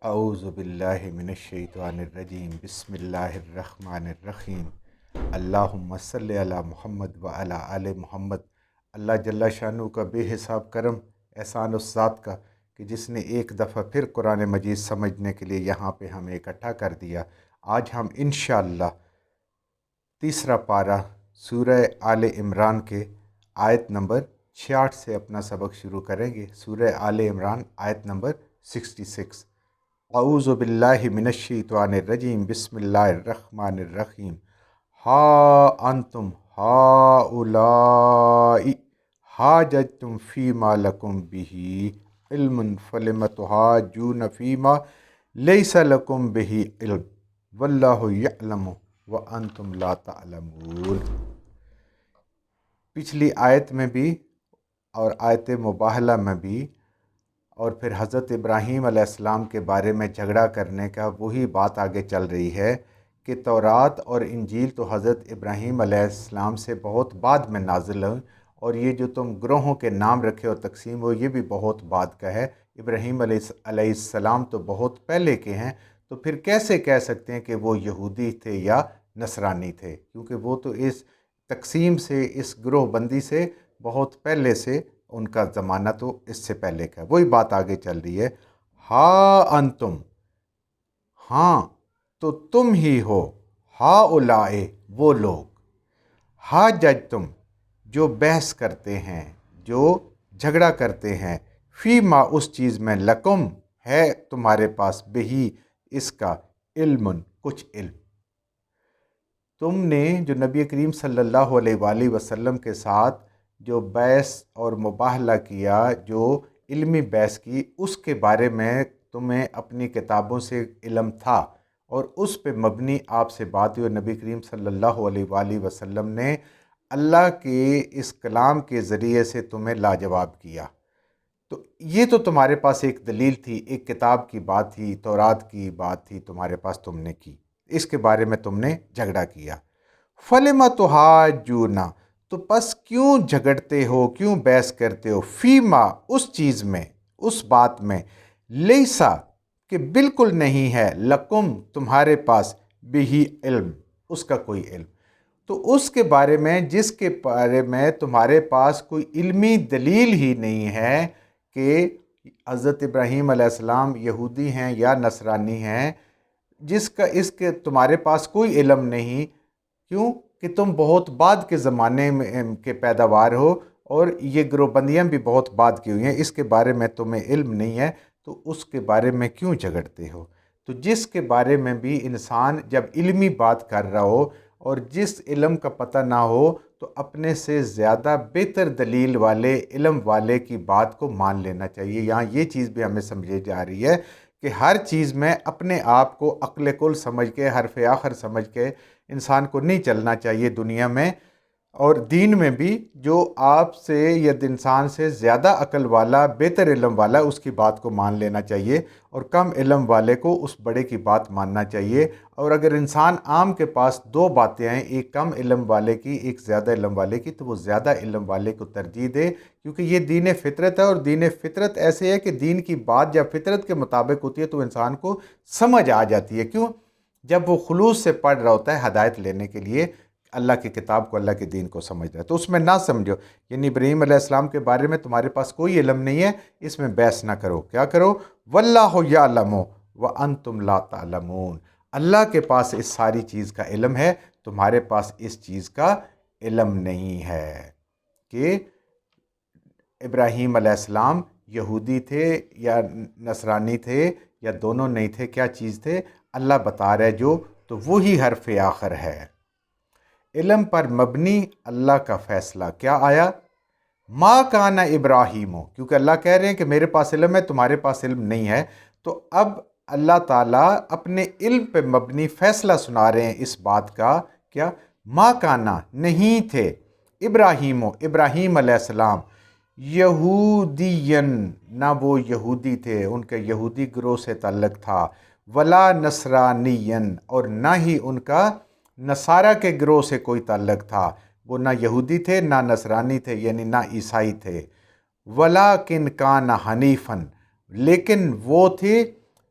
اعوذ باللہ من الشیطان الرجیم بسم اللہ الرحمن الرحیم اللہم صلی علی محمد وعلی آل محمد۔ اللہ جل شانہ کا بے حساب کرم احسان اس ذات کا کہ جس نے ایک دفعہ پھر قرآن مجید سمجھنے کے لیے یہاں پہ ہمیں اکٹھا کر دیا۔ آج ہم انشاءاللہ تیسرا پارہ سورہ آل عمران کے آیت نمبر 66 سے اپنا سبق شروع کریں گے۔ سورہ آل عمران آیت نمبر 66۔ اعوذ باللہ من الشیطان الرجیم بسم اللہ الرحمن الرحیم۔ ہا انتم ہؤلاء حاججتم فیما لکم بہ علم فلم تحاجون فیما لیس لکم بہ علم واللہ یعلم وانتم لا تعلمون۔ پچھلی آیت میں بھی اور آیت مباہلہ میں بھی اور پھر حضرت ابراہیم علیہ السلام کے بارے میں جھگڑا کرنے کا وہی بات آگے چل رہی ہے کہ تورات اور انجیل تو حضرت ابراہیم علیہ السلام سے بہت بعد میں نازل ہوئی، اور یہ جو تم گروہوں کے نام رکھے اور تقسیم ہو یہ بھی بہت بعد کا ہے۔ ابراہیم علیہ السلام تو بہت پہلے کے ہیں، تو پھر کیسے کہہ سکتے ہیں کہ وہ یہودی تھے یا نصرانی تھے، کیونکہ وہ تو اس تقسیم سے، اس گروہ بندی سے بہت پہلے سے، ان کا زمانہ تو اس سے پہلے کا۔ وہی بات آگے چل رہی ہے۔ ہا انتم، ہاں تو تم ہی ہو، ہا اولائے وہ لوگ، ہا جج تم جو بحث کرتے ہیں، جو جھگڑا کرتے ہیں، فی ما اس چیز میں لکم ہے تمہارے پاس، بہی اس کا، علم کچھ علم۔ تم نے جو نبی کریم صلی اللہ علیہ وآلہ وسلم کے ساتھ جو بحث اور مباہلہ کیا، جو علمی بحث کی، اس کے بارے میں تمہیں اپنی کتابوں سے علم تھا، اور اس پہ مبنی آپ سے بات ہوئی۔ نبی کریم صلی اللہ علیہ وآلہ وسلم نے اللہ کے اس کلام کے ذریعے سے تمہیں لاجواب کیا۔ تو یہ تو تمہارے پاس ایک دلیل تھی، ایک کتاب کی بات تھی، تورات کی بات تھی تمہارے پاس، تم نے کی، اس کے بارے میں تم نے جھگڑا کیا۔ فَلِمَ تُحَاجُّونَ، تو پس کیوں جھگڑتے ہو، کیوں بحث کرتے ہو، فیما اس چیز میں، اس بات میں، لیسا کہ بالکل نہیں ہے، لکم تمہارے پاس، بہی علم اس کا کوئی علم، تو اس کے بارے میں جس کے بارے میں تمہارے پاس کوئی علمی دلیل ہی نہیں ہے کہ حضرت ابراہیم علیہ السلام یہودی ہیں یا نصرانی ہیں، جس کا اس کے تمہارے پاس کوئی علم نہیں، کیوں کہ تم بہت بعد کے زمانے میں کے پیداوار ہو، اور یہ گروہ بندیاں بھی بہت بعد کی ہوئی ہیں، اس کے بارے میں تمہیں علم نہیں ہے، تو اس کے بارے میں کیوں جھگڑتے ہو؟ تو جس کے بارے میں بھی انسان جب علمی بات کر رہا ہو اور جس علم کا پتہ نہ ہو، تو اپنے سے زیادہ بہتر دلیل والے، علم والے کی بات کو مان لینا چاہیے۔ یہاں یہ چیز بھی ہمیں سمجھی جا رہی ہے کہ ہر چیز میں اپنے آپ کو عقل کل سمجھ کے، حرف آخر سمجھ کے انسان کو نہیں چلنا چاہیے دنیا میں اور دین میں بھی۔ جو آپ سے یا انسان سے زیادہ عقل والا، بہتر علم والا، اس کی بات کو مان لینا چاہیے، اور کم علم والے کو اس بڑے کی بات ماننا چاہیے۔ اور اگر انسان عام کے پاس دو باتیں ہیں، ایک کم علم والے کی، ایک زیادہ علم والے کی، تو وہ زیادہ علم والے کو ترجیح دے، کیونکہ یہ دین فطرت ہے، اور دین فطرت ایسے ہے کہ دین کی بات جب فطرت کے مطابق ہوتی ہے تو انسان کو سمجھ آ جاتی ہے۔ کیوں؟ جب وہ خلوص سے پڑھ رہا ہوتا ہے ہدایت لینے کے لیے، اللہ کی کتاب کو، اللہ کے دین کو سمجھ رہا ہے، تو اس میں نہ سمجھو، یعنی ابراہیم علیہ السلام کے بارے میں تمہارے پاس کوئی علم نہیں ہے، اس میں بحث نہ کرو۔ کیا کرو؟ واللہ یعلم وانتم لا تعلمون، اللہ کے پاس اس ساری چیز کا علم ہے، تمہارے پاس اس چیز کا علم نہیں ہے کہ ابراہیم علیہ السلام یہودی تھے یا نصرانی تھے یا دونوں نہیں تھے، کیا چیز تھے؟ اللہ بتا رہے جو، تو وہی حرف آخر ہے۔ علم پر مبنی اللہ کا فیصلہ کیا آیا؟ ما کان ابراہیم، کیونکہ اللہ کہہ رہے ہیں کہ میرے پاس علم ہے، تمہارے پاس علم نہیں ہے، تو اب اللہ تعالیٰ اپنے علم پہ مبنی فیصلہ سنا رہے ہیں اس بات کا، کیا؟ ما کانا نہیں تھے، ابراہیم علیہ السلام، یہودین نہ وہ یہودی تھے، ان کے یہودی گروہ سے تعلق تھا، ولا نصرانین اور نہ ہی ان کا نصارہ کے گروہ سے کوئی تعلق تھا، وہ نہ یہودی تھے نہ نصرانی تھے، یعنی نہ عیسائی تھے، ولیکن کان حنیفاً لیکن وہ تھے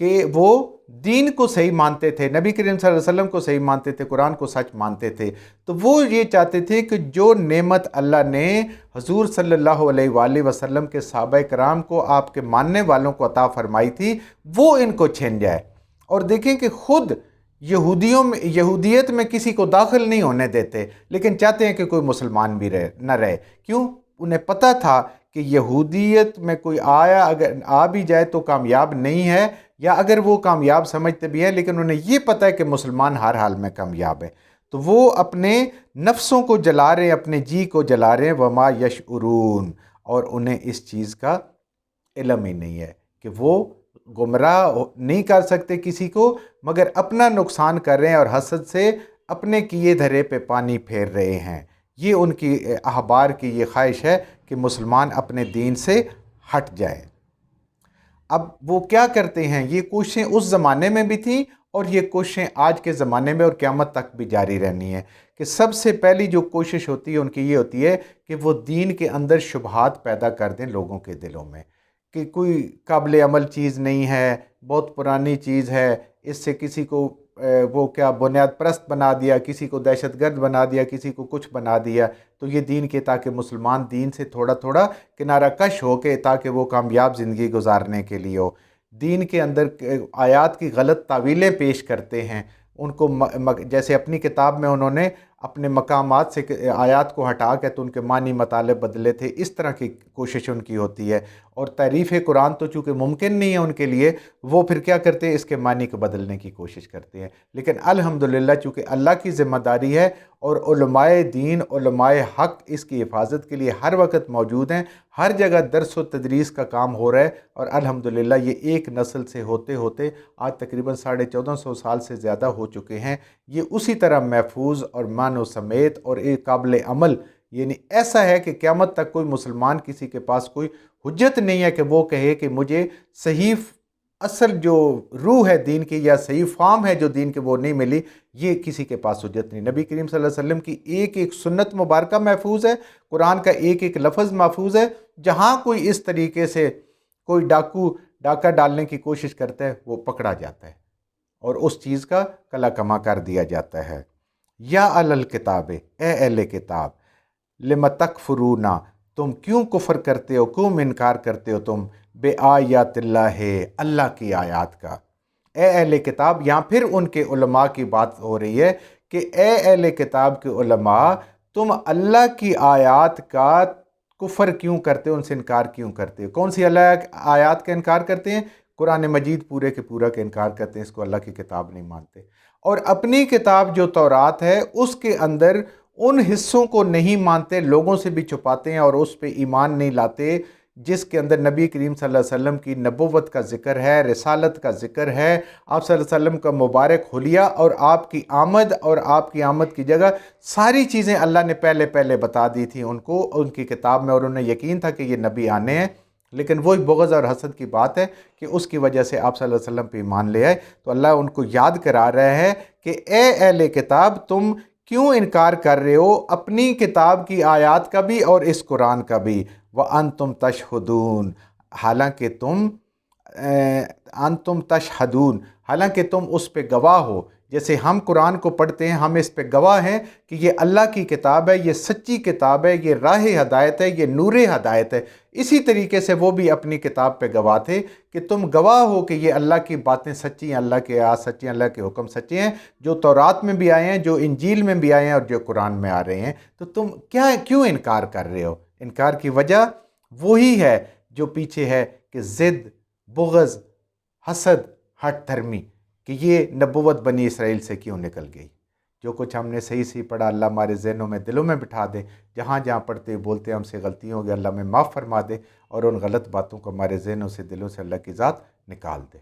کہ وہ دین کو صحیح مانتے تھے، نبی کریم صلی اللہ علیہ وسلم کو صحیح مانتے تھے، قرآن کو سچ مانتے تھے، تو وہ یہ چاہتے تھے کہ جو نعمت اللہ نے حضور صلی اللہ علیہ وآلہ وسلم کے صحابہ کرام کو، آپ کے ماننے والوں کو عطا فرمائی تھی، وہ ان کو چھن جائے۔ اور دیکھیں کہ خود یہودیت میں کسی کو داخل نہیں ہونے دیتے، لیکن چاہتے ہیں کہ کوئی مسلمان بھی نہ رہے۔ کیوں؟ انہیں پتہ تھا کہ یہودیت میں کوئی اگر آ بھی جائے تو کامیاب نہیں ہے، یا اگر وہ کامیاب سمجھتے بھی ہیں لیکن انہیں یہ پتہ ہے کہ مسلمان ہر حال میں کامیاب ہے، تو وہ اپنے نفسوں کو جلا رہے ہیں، اپنے جی کو جلا رہے ہیں، وما یشعرون، اور انہیں اس چیز کا علم ہی نہیں ہے کہ وہ گمراہ نہیں کر سکتے کسی کو، مگر اپنا نقصان کر رہے ہیں اور حسد سے اپنے کیے دھرے پہ پانی پھیر رہے ہیں۔ یہ ان کی احبار کی یہ خواہش ہے کہ مسلمان اپنے دین سے ہٹ جائے۔ اب وہ کیا کرتے ہیں؟ یہ کوششیں اس زمانے میں بھی تھیں اور یہ کوششیں آج کے زمانے میں اور قیامت تک بھی جاری رہنی ہے، کہ سب سے پہلی جو کوشش ہوتی ہے ان کی یہ ہوتی ہے کہ وہ دین کے اندر شبہات پیدا کر دیں لوگوں کے دلوں میں، کہ کوئی قابل عمل چیز نہیں ہے، بہت پرانی چیز ہے، اس سے کسی کو وہ کیا بنیاد پرست بنا دیا، کسی کو دہشت گرد بنا دیا، کسی کو کچھ بنا دیا، تو یہ دین کے تاکہ مسلمان دین سے تھوڑا تھوڑا کنارہ کش ہو کے تاکہ وہ کامیاب زندگی گزارنے کے لیے ہو۔ دین کے اندر آیات کی غلط تعویلیں پیش کرتے ہیں، ان کو جیسے اپنی کتاب میں انہوں نے اپنے مقامات سے آیات کو ہٹا کے تو ان کے معنی مطالب بدلے تھے، اس طرح کی کوشش ان کی ہوتی ہے۔ اور تحریف قرآن تو چونکہ ممکن نہیں ہے ان کے لیے، وہ پھر کیا کرتے ہیں؟ اس کے معنی کو بدلنے کی کوشش کرتے ہیں۔ لیکن الحمدللہ چونکہ اللہ کی ذمہ داری ہے اور علماء دین، علماء حق اس کی حفاظت کے لیے ہر وقت موجود ہیں، ہر جگہ درس و تدریس کا کام ہو رہا ہے، اور الحمدللہ یہ ایک نسل سے ہوتے ہوتے آج تقریباً 1450 سال سے زیادہ ہو چکے ہیں، یہ اسی طرح محفوظ اور معنی سمیت اور ایک قابل عمل، یعنی ایسا ہے کہ قیامت تک کوئی مسلمان کسی کے پاس کوئی حجت نہیں ہے کہ وہ کہے کہ مجھے صحیح اصل جو روح ہے دین کی یا صحیح فارم ہے جو دین کے وہ نہیں ملی، یہ کسی کے پاس حجت نہیں۔ نبی کریم صلی اللہ علیہ وسلم کی ایک ایک سنت مبارکہ محفوظ ہے، قرآن کا ایک ایک لفظ محفوظ ہے، جہاں کوئی اس طریقے سے کوئی ڈاکہ ڈالنے کی کوشش کرتا ہے وہ پکڑا جاتا ہے اور اس چیز کا کلا کما کر دیا جاتا ہے۔ یا اہل الکتاب، اے اہل کتاب، لم تکفرون، تم کیوں کفر کرتے ہو، کیوں انکار کرتے ہو تم بے آیات اللہ، اللہ کی آیات کا۔ اے اہل کتاب، یہاں پھر ان کے علماء کی بات ہو رہی ہے کہ اے اہل کتاب کے علماء، تم اللہ کی آیات کا کفر کیوں کرتے ہو، ان سے انکار کیوں کرتے ہو؟ کون سی اللہ آیات کا انکار کرتے ہیں؟ قرآن مجید پورے کے پورا کا انکار کرتے ہیں، اس کو اللہ کی کتاب نہیں مانتے، اور اپنی کتاب جو تورات ہے اس کے اندر ان حصوں کو نہیں مانتے، لوگوں سے بھی چھپاتے ہیں اور اس پہ ایمان نہیں لاتے جس کے اندر نبی کریم صلی اللہ علیہ وسلم کی نبوت کا ذکر ہے، رسالت کا ذکر ہے، آپ صلی اللہ علیہ وسلم کا مبارک حلیہ اور آپ کی آمد اور آپ کی آمد کی جگہ، ساری چیزیں اللہ نے پہلے بتا دی تھی ان کو ان کی کتاب میں، اور انہیں یقین تھا کہ یہ نبی آنے ہیں، لیکن وہی بغض اور حسد کی بات ہے کہ اس کی وجہ سے آپ صلی اللہ علیہ وسلم پہ ایمان لے آئے۔ تو اللہ ان کو یاد کرا رہا ہے کہ اے اہل کتاب، تم کیوں انکار کر رہے ہو اپنی کتاب کی آیات کا بھی اور اس قرآن کا بھی، وَأَنْتُمْ تَشْهُدُونَ، حالانکہ تم اس پہ گواہ ہو۔ جیسے ہم قرآن کو پڑھتے ہیں، ہم اس پہ گواہ ہیں کہ یہ اللہ کی کتاب ہے، یہ سچی کتاب ہے، یہ راہ ہدایت ہے، یہ نور ہدایت ہے، اسی طریقے سے وہ بھی اپنی کتاب پہ گواہ تھے کہ تم گواہ ہو کہ یہ اللہ کی باتیں سچی ہیں، اللہ کے آیات سچی ہیں، اللہ کے حکم سچے ہیں، جو تورات میں بھی آئے ہیں، جو انجیل میں بھی آئے ہیں اور جو قرآن میں آ رہے ہیں۔ تو تم کیوں انکار کر رہے ہو؟ انکار کی وجہ وہی ہے جو پیچھے ہے کہ ضد، بغض، حسد، ہٹ دھرمی، کہ یہ نبوت بنی اسرائیل سے کیوں نکل گئی۔ جو کچھ ہم نے صحیح پڑھا اللہ ہمارے ذہنوں میں، دلوں میں بٹھا دے، جہاں جہاں پڑھتے بولتے ہم سے غلطیوں ہو گئی، اللہ میں معاف فرما دے، اور ان غلط باتوں کو ہمارے ذہنوں سے، دلوں سے اللہ کی ذات نکال دے۔